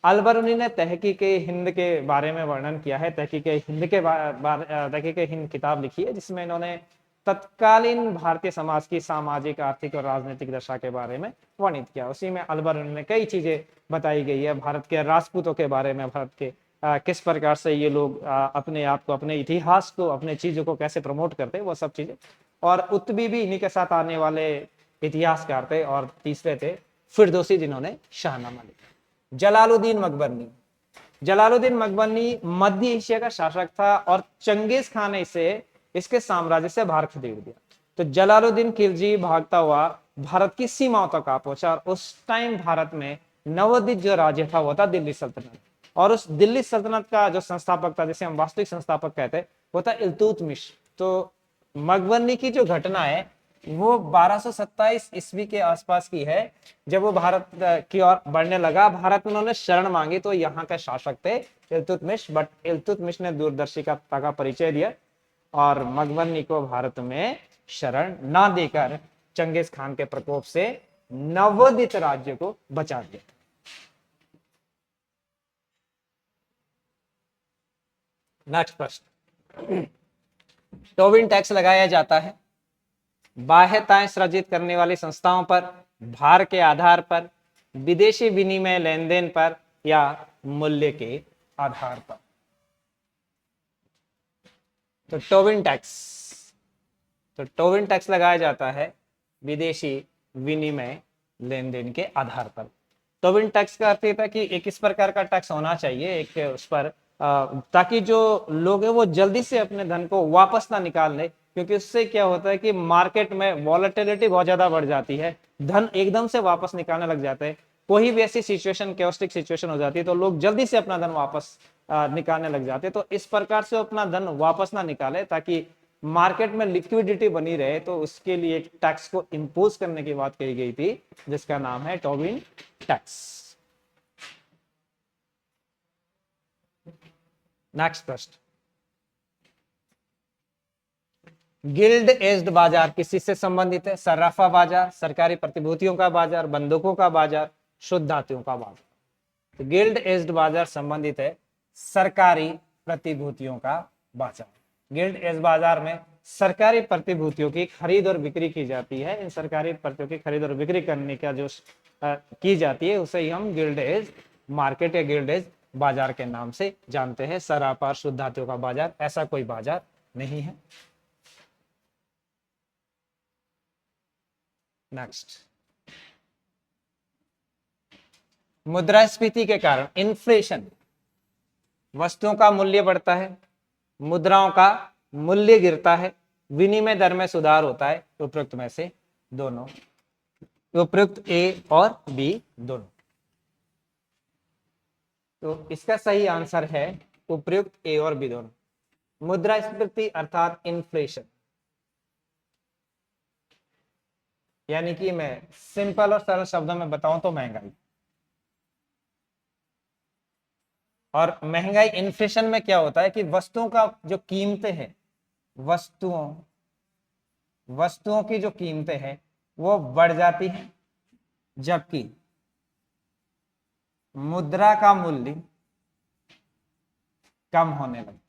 अल-बरूनी ने तहकीक हिंद के बारे में वर्णन किया है। तहकीक हिंद किताब लिखी है जिसमें इन्होंने तत्कालीन भारतीय समाज की सामाजिक, आर्थिक और राजनीतिक दशा के बारे में वर्णित किया। उसी में अल-बरूनी ने कई चीजें बताई गई है भारत के राजपूतों के बारे में, भारत के किस प्रकार से ये लोग अपने आप को, अपने इतिहास को, अपने चीजों को कैसे प्रमोट करते, वो सब चीजें। और उत्तबी भी इन्हीं के साथ आने वाले इतिहासकार थे। और तीसरे थे फिरदौसी जिन्होंने शाहनामा लिखा। जलालुद्दीन मकबरनी, जलालुद्दीन मकबरनी मध्य एशिया का शासक था और चंगेज खान ने इसे इसके साम्राज्य से बाहर खदेड़ दिया। तो जलालुद्दीन खिलजी भागता हुआ भारत की सीमाओं तक आ पहुंचा और उस टाइम भारत में नवोदित जो राज्य था वो था दिल्ली सल्तनत। और उस दिल्ली सल्तनत का जो संस्थापक था, जिसे हम वास्तविक संस्थापक कहते हैं, वो था इल्तुतमिश। तो मकबरनी की जो घटना है वो 1227 ईस्वी के आसपास की है, जब वो भारत की ओर बढ़ने लगा। भारत में उन्होंने शरण मांगी तो यहाँ के शासक थे इल्तुतमिश, बट इल्तुतमिश ने दूरदर्शिता का परिचय दिया और मकबरनी को भारत में शरण ना देकर चंगेज खान के प्रकोप से नवोदित राज्य को बचा दिया। नेक्स्ट प्रश्न, टोबिन टैक्स लगाया जाता है बाह्यताएं सृजित करने वाली संस्थाओं पर, भार के आधार पर, विदेशी विनिमय लेन देन पर या मूल्य के आधार पर। तो टोबिन टैक्स लगाया जाता है विदेशी विनिमय लेन देन के आधार पर। टोबिन टैक्स का अर्थ था कि एक इस प्रकार का टैक्स होना चाहिए एक उस पर, ताकि जो लोग हैं वो जल्दी से अपने धन को वापस ना निकाल ले, क्योंकि उससे क्या होता है कि मार्केट में वॉलेटिलिटी बहुत ज्यादा बढ़ जाती है, धन एकदम से वापस निकालने लग जाते हैं। कोई भी ऐसी सिचुएशन, कैओस्टिक सिचुएशन हो जाती है तो लोग जल्दी से अपना धन वापस निकालने लग जाते हैं। तो इस प्रकार से अपना धन वापस ना निकाले ताकि मार्केट में लिक्विडिटी बनी रहे, तो उसके लिए एक टैक्स को इंपोज करने की बात कही गई थी जिसका नाम है टोबिन टैक्स। नेक्स्ट प्रश्न, गिल्ड एज्ड बाजार किसी से संबंधित है? सर्राफा बाजार, सरकारी प्रतिभूतियों का बाजार, बंदूकों का बाजार, शुद्ध धातुओं का बाजार। तो गिल्ड एज्ड बाजार संबंधित है सरकारी प्रतिभूतियों का बाजार। गिल्ड एज्ड बाजार में सरकारी प्रतिभूतियों की खरीद और बिक्री की जाती है। इन सरकारी प्रतिभूतियों की खरीद और बिक्री करने का जो की जाती है उसे ही हम गिल्ड एज्ड मार्केट या गिल्ड एज्ड बाजार के नाम से जानते हैं। सरापा, शुद्ध धातुओं का बाजार ऐसा कोई बाजार नहीं है। नेक्स्ट, मुद्रास्फीति के कारण इन्फ्लेशन, वस्तुओं का मूल्य बढ़ता है, मुद्राओं का मूल्य गिरता है, विनिमय दर में सुधार होता है। उपयुक्त में से दोनों, उपयुक्त ए और बी दोनों। तो इसका सही आंसर है उपयुक्त ए और बी दोनों। मुद्रास्फीति अर्थात इन्फ्लेशन, यानी कि मैं सिंपल और सरल शब्दों में बताऊं तो महंगाई। और महंगाई, इन्फ्लेशन में क्या होता है कि वस्तुओं का जो कीमतें हैं, वस्तुओं की जो कीमतें हैं वो बढ़ जाती हैं, जबकि मुद्रा का मूल्य कम होने लगता है।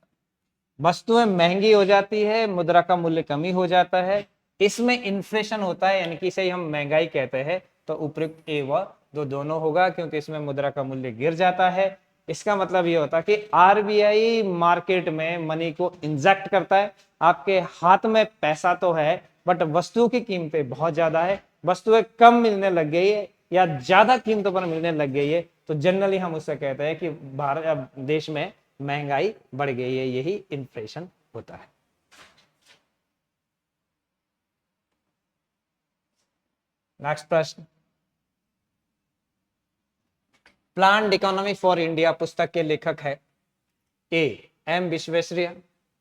वस्तुएं महंगी हो जाती है, मुद्रा का मूल्य कमी हो जाता है, इसमें इन्फ्लेशन होता है, यानी कि इसे हम महंगाई कहते हैं। तो उपयुक्त ए व दोनों होगा, क्योंकि इसमें मुद्रा का मूल्य गिर जाता है। इसका मतलब ये होता है कि आरबीआई मार्केट में मनी को इंजेक्ट करता है। आपके हाथ में पैसा तो है बट वस्तुओं की कीमतें बहुत ज्यादा है, वस्तुएं कम मिलने लग गई है या ज्यादा कीमतों पर मिलने लग गई है, तो जनरली हम उससे कहते हैं कि भारत देश में महंगाई बढ़ गई है। यही इन्फ्लेशन होता है। नेक्स्ट प्रश्न, प्लान्ड इकोनॉमी फॉर इंडिया पुस्तक के लेखक है A M Visvesvaraya,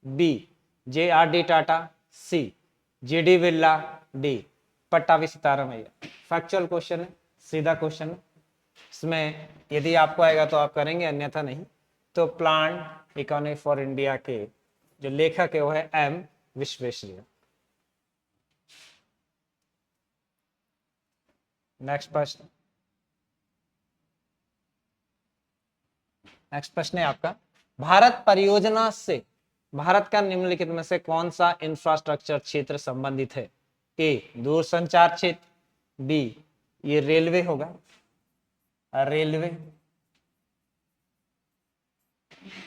B J R D Tata, C G D Birla, D Pattabhi Sitaramayya. Factual question है, सीधा क्वेश्चन है। इसमें यदि आपको आएगा तो आप करेंगे, अन्यथा नहीं। तो प्लान्ड इकोनॉमी फॉर इंडिया के जो लेखक है वो है एम विश्वेश्वरैया। नेक्स्ट प्रश्न, नेक्स्ट प्रश्न है आपका, भारत परियोजना से भारत का निम्नलिखित में से कौन सा इंफ्रास्ट्रक्चर क्षेत्र संबंधित है? ए दूरसंचार क्षेत्र, बी ये रेलवे होगा, रेलवे,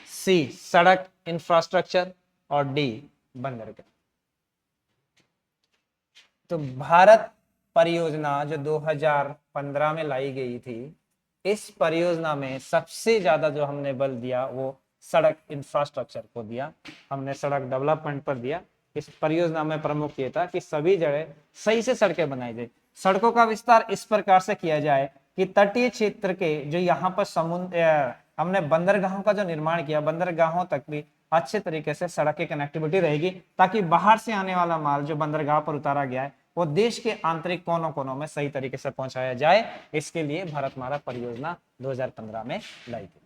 सी सड़क इंफ्रास्ट्रक्चर, और डी बंदरगाह। तो भारत परियोजना जो 2015 में लाई गई थी, इस परियोजना में सबसे ज्यादा जो हमने बल दिया वो सड़क इंफ्रास्ट्रक्चर को दिया, हमने सड़क डेवलपमेंट पर दिया। इस परियोजना में प्रमुख ये था कि सभी जगह सही से सड़कें बनाई जाए। सड़कों का विस्तार इस प्रकार से किया जाए कि तटीय क्षेत्र के जो यहाँ पर समुद्र, हमने बंदरगाहों का जो निर्माण किया, बंदरगाहों तक भी अच्छे तरीके से सड़क की कनेक्टिविटी रहेगी, ताकि बाहर से आने वाला माल जो बंदरगाह पर उतारा गया है वो देश के आंतरिक कोनों कोनों में सही तरीके से पहुंचाया जाए। इसके लिए भारतमाला परियोजना 2015 में लाई गई थी।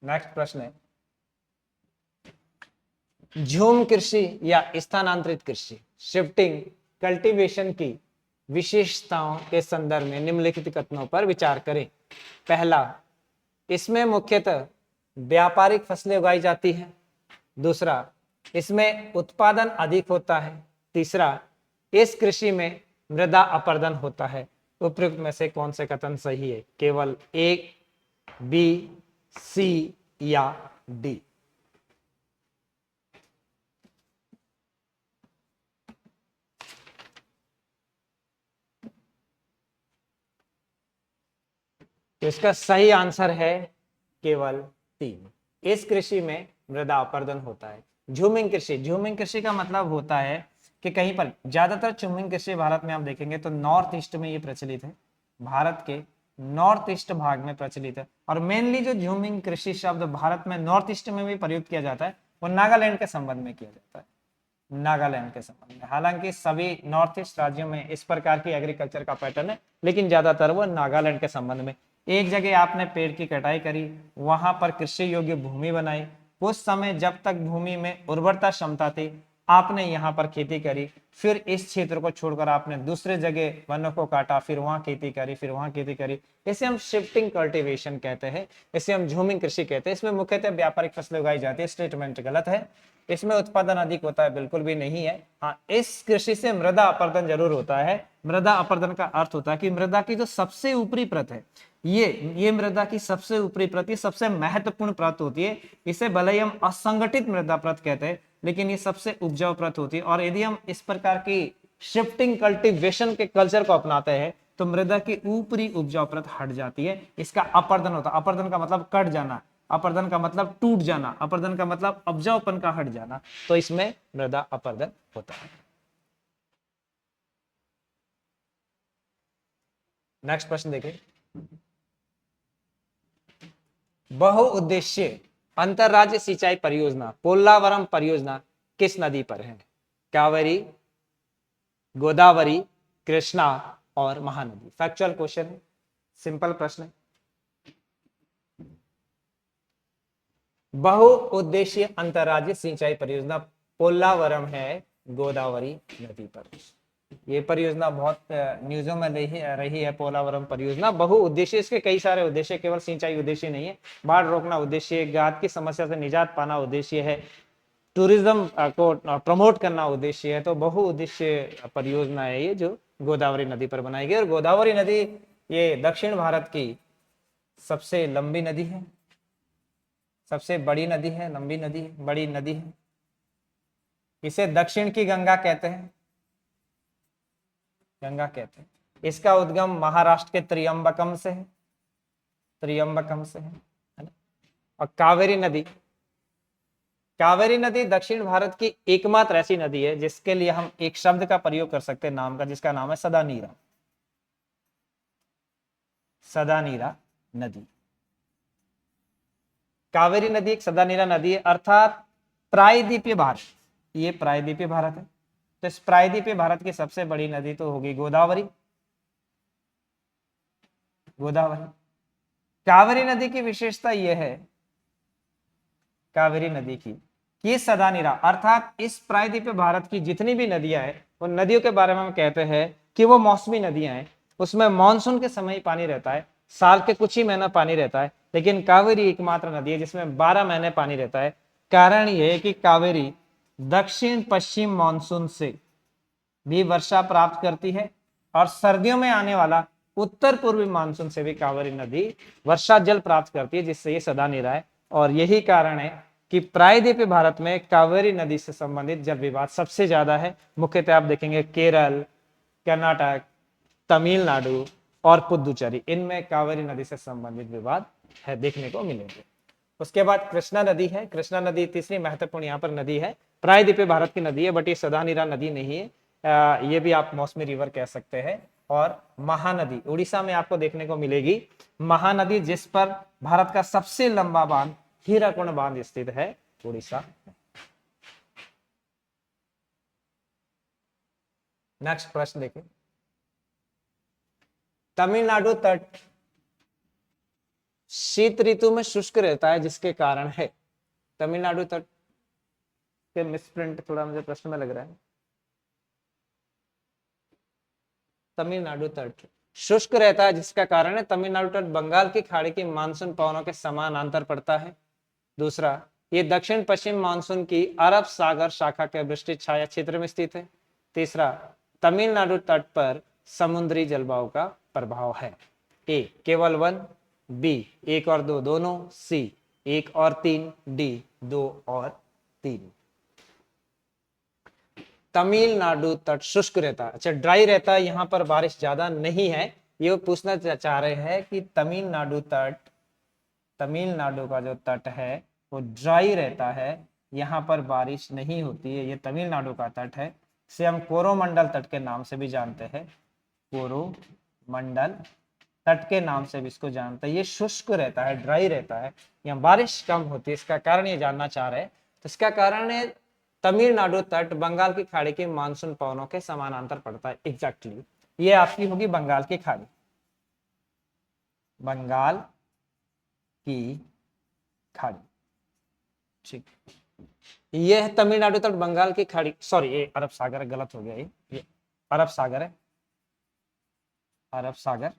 नेक्स्ट प्रश्न है, झूम कृषि या स्थानांतरित कृषि, शिफ्टिंग कल्टीवेशन की विशेषताओं के संदर्भ में निम्नलिखित कथनों पर विचार करें। पहला, इसमें मुख्यतः व्यापारिक फसलें उगाई जाती हैं। दूसरा, इसमें उत्पादन अधिक होता है। तीसरा, इस कृषि में मृदा अपरदन होता है। उपयुक्त में से कौन से कथन सही है? केवल ए, बी, सी या डी? तो इसका सही आंसर है केवल तीन। इस कृषि में मृदा अपरदन होता है। झूमिंग कृषि, झूमिंग कृषि का मतलब होता है कि कहीं पर, ज्यादातर झूमिंग कृषि भारत में आप देखेंगे तो नॉर्थ ईस्ट में ये प्रचलित है, भारत के नॉर्थ ईस्ट भाग में प्रचलित है। और मेनली जो झूमिंग कृषि शब्द भारत में नॉर्थ ईस्ट में भी प्रयुक्त किया जाता है वो नागालैंड के संबंध में किया जाता है, नागालैंड के संबंध में। हालांकि सभी नॉर्थ ईस्ट राज्यों में इस प्रकार की एग्रीकल्चर का पैटर्न है, लेकिन ज्यादातर वो नागालैंड के संबंध में। एक जगह आपने पेड़ की कटाई करी, वहां पर कृषि योग्य भूमि बनाई, उस समय जब तक भूमि में उर्वरता क्षमता थी आपने यहाँ पर खेती करी, फिर इस क्षेत्र को छोड़कर आपने दूसरे जगह वनों को काटा, फिर वहां खेती करी, फिर वहां खेती करी। इसे हम शिफ्टिंग कल्टीवेशन कहते हैं, इसे हम झूमिंग कृषि कहते हैं। इसमें मुख्यतः व्यापारिक फसलें उगाई जाती है। स्टेटमेंट गलत है, इसमें उत्पादन अधिक होता है, बिल्कुल भी नहीं है। हाँ, इस कृषि से मृदा अपरदन जरूर होता है। मृदा अपरदन का अर्थ होता है कि मृदा की जो सबसे ऊपरी परत है, ये मृदा की सबसे ऊपरी परत, ये सबसे महत्वपूर्ण परत होती है। इसे भले ही हम असंगठित मृदा परत कहते हैं, लेकिन ये सबसे उपजाऊ परत होती है। और यदि हम इस प्रकार की शिफ्टिंग कल्टीवेशन के कल्चर को अपनाते हैं तो मृदा की ऊपरी उपजाऊ परत हट जाती है, इसका अपरदन होता है। अपरदन का मतलब कट जाना, अपरदन का मतलब टूट जाना, अपरदन का मतलब उपजाऊपन का हट जाना। तो इसमें मृदा अपरदन होता है। नेक्स्ट प्रश्न देखिए, बहुउद्देश्यीय अंतरराज्य सिंचाई परियोजना पोलावरम परियोजना किस नदी पर है? कावेरी, गोदावरी, कृष्णा और महानदी। फैक्चुअल क्वेश्चन है, सिंपल प्रश्न है। बहुउद्देशीय अंतरराज्यीय सिंचाई परियोजना पोलावरम है गोदावरी नदी पर। ये परियोजना बहुत न्यूज़ों में रही है। पोलावरम परियोजना बहुउद्देशीय, इसके कई सारे उद्देश्य, केवल सिंचाई उद्देश्य नहीं है। बाढ़ रोकना उद्देश्य, गाद की समस्या से निजात पाना उद्देश्य है, टूरिज्म को प्रमोट करना उद्देश्य है। तो बहुउद्देश्य परियोजना है ये, जो गोदावरी नदी पर बनाई गई। और गोदावरी नदी ये दक्षिण भारत की सबसे लंबी नदी है, सबसे बड़ी नदी है, लंबी नदी है, बड़ी नदी है। इसे दक्षिण की गंगा कहते हैं, गंगा कहते हैं। इसका उद्गम महाराष्ट्र के त्रियंबकम से है, त्रियंबकम से है ना। और कावेरी नदी, कावेरी नदी दक्षिण भारत की एकमात्र ऐसी नदी है जिसके लिए हम एक शब्द का प्रयोग कर सकते हैं नाम का, जिसका नाम है सदा नीरा। सदानीरा नदी। कावेरी नदी एक सदानीरा नदी है, अर्थात प्रायद्वीपीय भारत, ये प्रायद्वीपीय भारत है, तो इस प्रायद्वीपीय भारत की सबसे बड़ी नदी तो होगी गोदावरी। गोदावरी कावेरी नदी की विशेषता यह है, कावेरी नदी की, ये सदानीरा अर्थात इस प्रायद्वीपीय भारत की जितनी भी नदियां हैं, उन नदियों के बारे में हम कहते हैं कि वो मौसमी नदियां हैं, उसमें मानसून के समय ही पानी रहता है, साल के कुछ ही महीना पानी रहता है, लेकिन कावेरी एकमात्र नदी है जिसमें 12 महीने पानी रहता है। कारण यह है कि कावेरी दक्षिण पश्चिम मानसून से भी वर्षा प्राप्त करती है और सर्दियों में आने वाला उत्तर पूर्वी मानसून से भी कावेरी नदी वर्षा जल प्राप्त करती है, जिससे ये सदानीरा है। और यही कारण है कि प्रायद्वीपीय भारत में कावेरी नदी से संबंधित जल विवाद सबसे ज्यादा है। मुख्यतः आप देखेंगे केरल, कर्नाटक, तमिलनाडु और पुदुचेरी, इनमें कावेरी नदी से संबंधित विवाद है, देखने को मिलेंगे। उसके बाद कृष्णा नदी है। कृष्णा नदी तीसरी महत्वपूर्ण यहाँ पर नदी है, प्रायद्वीपीय भारत की नदी है, बट ये सदानीरा नदी नहीं है, ये भी आप मौसमी रिवर कह सकते हैं। और महानदी उड़ीसा में आपको देखने को मिलेगी, महानदी जिस पर भारत का सबसे लंबा बांध हीराकुंड बांध स्थित है उड़ीसा। नेक्स्ट प्रश्न देखिए, तमिलनाडु तट शीत ऋतु में शुष्क रहता है, जिसके कारण है, तमिलनाडु तट के मिसप्रिंट थोड़ा मुझे प्रश्न में लग रहा है। तमिलनाडु तट शुष्क रहता है जिसका कारण है, तमिलनाडु तट बंगाल की खाड़ी की मानसून पवनों के समानांतर पड़ता है। दूसरा, ये दक्षिण पश्चिम मानसून की अरब सागर शाखा के वृष्टि छाया क्षेत्र में स्थित है। तीसरा, तमिलनाडु तट पर समुद्री जलवायु का प्रभाव है। ए केवल 1, बी 1 और 2 दोनों, सी 1 और 3, डी 2 और 3। तमिलनाडु तट शुष्क रहता है, अच्छा ड्राई रहता है, यहाँ पर बारिश ज्यादा नहीं है। ये पूछना चाह रहे हैं कि तमिलनाडु का जो तट है वो ड्राई रहता है, यहाँ पर बारिश नहीं होती है, ये तमिलनाडु का तट है, इसे हम कोरोमंडल तट के नाम से भी जानते हैं, कोरोमंडल तट के नाम से भी इसको जानते हैं। ये शुष्क रहता है, ड्राई रहता है, यहाँ बारिश कम होती है, इसका कारण ये जानना चाह रहे हैं। तो इसका कारण है तमिलनाडु तट बंगाल की खाड़ी की मानसून पवनों के समानांतर पड़ता है। एग्जैक्टली ये आपकी होगी बंगाल की खाड़ी, बंगाल की खाड़ी, ठीक। ये है तमिलनाडु तट बंगाल की खाड़ी, सॉरी ये अरब सागर, गलत हो गया, ये अरब सागर है, अरब सागर।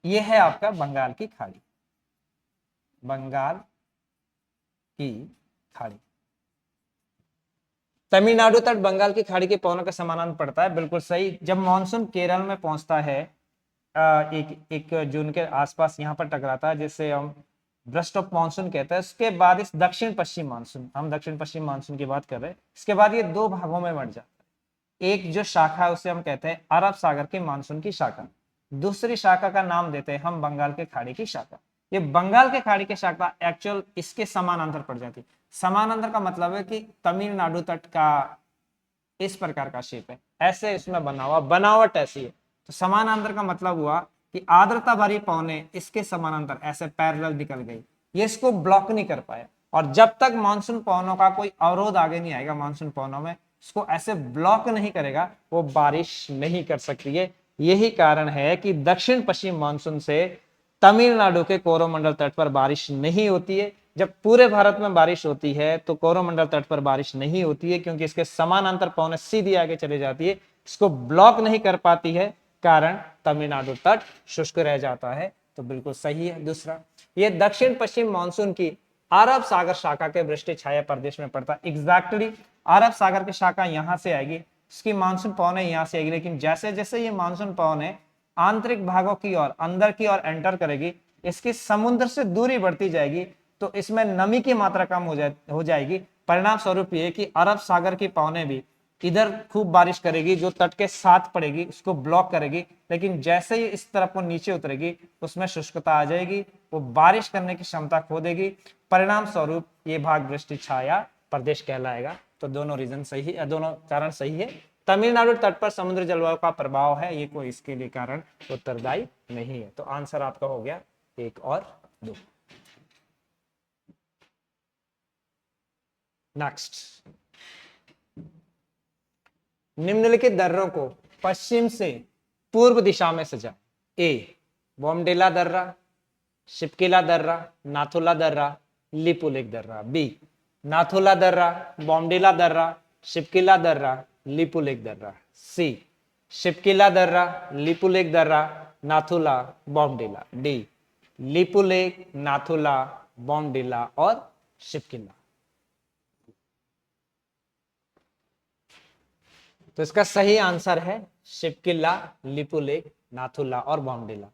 ये है आपका बंगाल की खाड़ी, बंगाल की खाड़ी। तमिलनाडु तट बंगाल की खाड़ी के पवनों के समानांतर पड़ता है, बिल्कुल सही। जब मानसून केरल में पहुंचता है, एक जून के आसपास यहाँ पर टकराता है, जिससे हम ब्रस्ट ऑफ मानसून कहते हैं। उसके बाद इस दक्षिण पश्चिम मानसून, हम दक्षिण पश्चिम मानसून की बात कर रहे हैं, इसके बाद ये 2 भागों में बढ़ जाता है। एक जो शाखा है उसे हम कहते हैं अरब सागर की मानसून की शाखा, दूसरी शाखा का नाम देते हैं हम बंगाल के खाड़ी की शाखा। ये बंगाल के खाड़ी की शाखा एक्चुअल इसके समानांतर पड़ जाती है। समानांतर का मतलब है कि तमिलनाडु तट का इस प्रकार का शेप है, ऐसे इसमें बना हुआ, बनावट ऐसी है, तो समानांतर का मतलब हुआ कि आर्द्रता भरी पवनें इसके समानांतर ऐसे पैरेलल निकल गई, ये इसको ब्लॉक नहीं कर पाए। और जब तक मानसून पवनों का कोई अवरोध आगे नहीं आएगा, मानसून पवनों में इसको ऐसे ब्लॉक नहीं करेगा, वो बारिश नहीं कर सकती है। यही कारण है कि दक्षिण पश्चिम मानसून से तमिलनाडु के कोरोमंडल तट पर बारिश नहीं होती है। जब पूरे भारत में बारिश होती है तो कोरोमंडल तट पर बारिश नहीं होती है, क्योंकि इसके समानांतर पवनें सीधी आगे चली जाती है, इसको ब्लॉक नहीं कर पाती है, कारण तमिलनाडु तट शुष्क रह जाता है। तो बिल्कुल सही है दूसरा। ये दक्षिण पश्चिम मानसून की अरब सागर शाखा के वृष्टि छाया प्रदेश में पड़ता है। एग्जैक्टली अरब सागर की शाखा यहां से आएगी, इसकी मानसून पवनें यहां से आएगी, लेकिन जैसे जैसे ये मानसून पवनें आंतरिक भागों की ओर, अंदर की ओर एंटर करेगी, इसकी समुद्र से दूरी बढ़ती जाएगी, तो इसमें नमी की मात्रा कम हो जाएगी। परिणाम स्वरूप ये कि अरब सागर की पवनें भी इधर खूब बारिश करेगी, जो तट के साथ पड़ेगी इसको ब्लॉक करेगी, लेकिन जैसे ही इस तरफ वो नीचे उतरेगी उसमें शुष्कता आ जाएगी, वो बारिश करने की क्षमता खो देगी। परिणाम स्वरूप ये भाग वृष्टि छाया प्रदेश कहलाएगा। तो दोनों रीजन सही है, दोनों कारण सही है। तमिलनाडु तट पर समुद्र जलवायु का प्रभाव है, ये कोई इसके लिए कारण उत्तरदायी नहीं है। तो आंसर आपका हो गया 1 और 2। नेक्स्ट, निम्नलिखित दर्रों को पश्चिम से पूर्व दिशा में सजाएं। ए बॉमडिला दर्रा, शिपकिला दर्रा, नाथुला दर्रा, लिपुलेख दर्रा। बी नाथुला दर्रा, बॉमडिला दर्रा, शिपकिला दर्रा, लिपुलेख दर्रा। सी शिपकिला दर्रा, लिपुलेख दर्रा, नाथुला, बॉमडिला। डी लिपुलेख, नाथुला, बॉमडिला और शिपकिला। तो इसका सही आंसर है शिपकिला, लिपुलेख, नाथुला और बॉमडिला।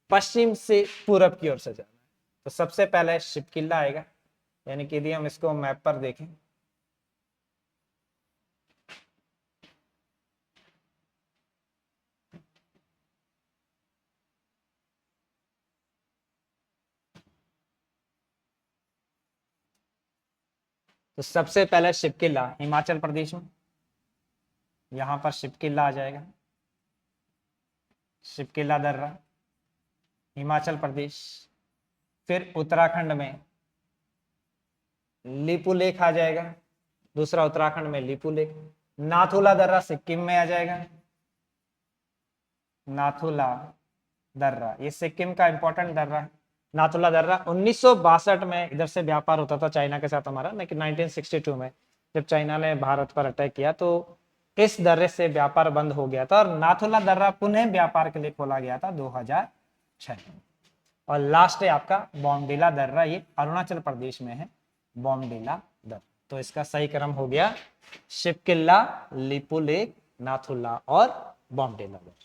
पश्चिम से पूरब की ओर से जाना है। तो सबसे पहले शिपकिला आएगा, यानी कि यदि हम इसको मैप पर देखें तो सबसे पहले शिपकिला हिमाचल प्रदेश में, यहां पर शिपकिला आ जाएगा। शिपकिला दर्रा हिमाचल प्रदेश। फिर उत्तराखंड में लिपुलेख आ जाएगा, दूसरा उत्तराखंड में लिपुलेख। नाथुला दर्रा सिक्किम में आ जाएगा। नाथुला दर्रा ये सिक्किम का इंपॉर्टेंट दर्रा है। नाथुला दर्रा 1962 में इधर से व्यापार होता था चाइना के साथ हमारा, लेकिन 1962 में जब चाइना ने भारत पर अटैक किया तो इस दर्रे से व्यापार बंद हो गया था और नाथुला दर्रा पुनः व्यापार के लिए खोला गया था 2006। और लास्ट है आपका बॉमडिला दर्रा, ये अरुणाचल प्रदेश में है बॉमडिला दर्रा। तो इसका सही क्रम हो गया शिपकिला, लिपुलेख, नाथुला और बॉमडिला दर्रा।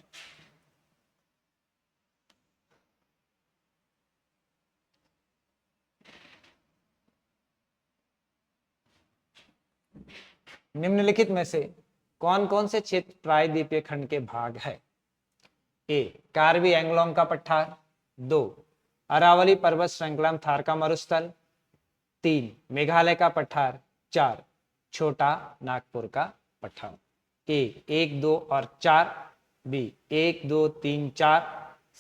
निम्नलिखित में से कौन कौन से क्षेत्र प्रायद्वीपीय खंड के भाग है? ए कार्बी एंग्लोंग का पठार, 2 अरावली पर्वत श्रृंखला थार का मरुस्थल, 3 मेघालय का पठार, 4 छोटा नागपुर का पठार। ए 1, 2 और 4, बी 1, 2, 3, 4,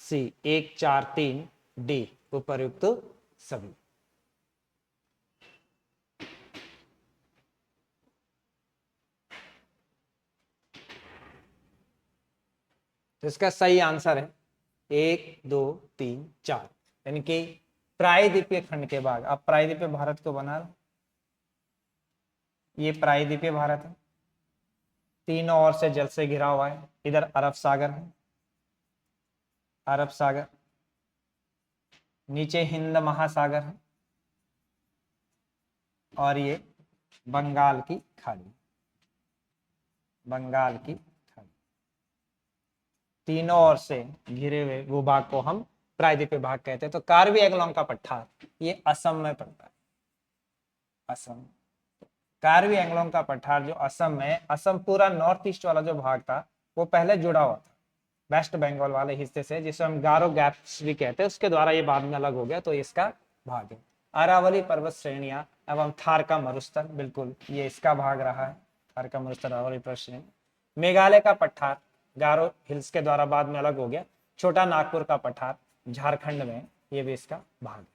सी 1, 4, 3, डी उपर्युक्त सभी। तो इसका सही आंसर है 1, 2, 3, 4, यानी कि प्रायद्वीपीय खंड के भाग। अब प्रायद्वीपीय भारत को बना लो, ये प्रायद्वीपीय भारत है, तीनों ओर से जल से घिरा हुआ है। इधर अरब सागर है, अरब सागर, नीचे हिंद महासागर है और ये बंगाल की खाड़ी, बंगाल की खाड़ी। तीनों ओर से घिरे हुए भूभाग को हम प्रायद्वीपीय भाग कहते हैं। तो कार्बी एंग्लोंग का पठार ये असम में पड़ता है, असम। कार्बी एंग्लोंग का पठार जो असम में, असम पूरा नॉर्थ ईस्ट वाला जो भाग था वो पहले जुड़ा हुआ था वेस्ट बंगाल वाले हिस्से से, जिसे हम गारो गैप्स भी कहते हैं, उसके द्वारा ये बाद में अलग हो गया, तो इसका भाग है। अरावली पर्वत श्रेणियां एवं थार का मरुस्थल, बिल्कुल ये इसका भाग रहा है, थार का मरुस्थल, अरावली पर्वत श्रेणी। मेघालय का पठार गारो हिल्स के द्वारा बाद में अलग हो गया। छोटा नागपुर का पठार झारखंड में, ये भी इसका भाग है।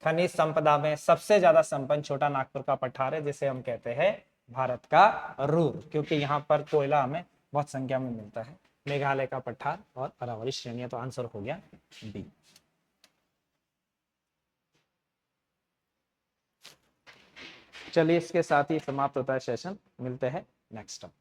खनिज संपदा में सबसे ज्यादा संपन्न छोटा नागपुर का पठार है, जिसे हम कहते हैं भारत का रूर, क्योंकि यहाँ पर कोयला हमें बहुत संख्या में मिलता है। मेघालय का पठार और अरावली श्रेणियां, तो आंसर हो गया बी। चलिए इसके साथ ही समाप्त होता है सेशन, मिलते हैं नेक्स्ट टाइम।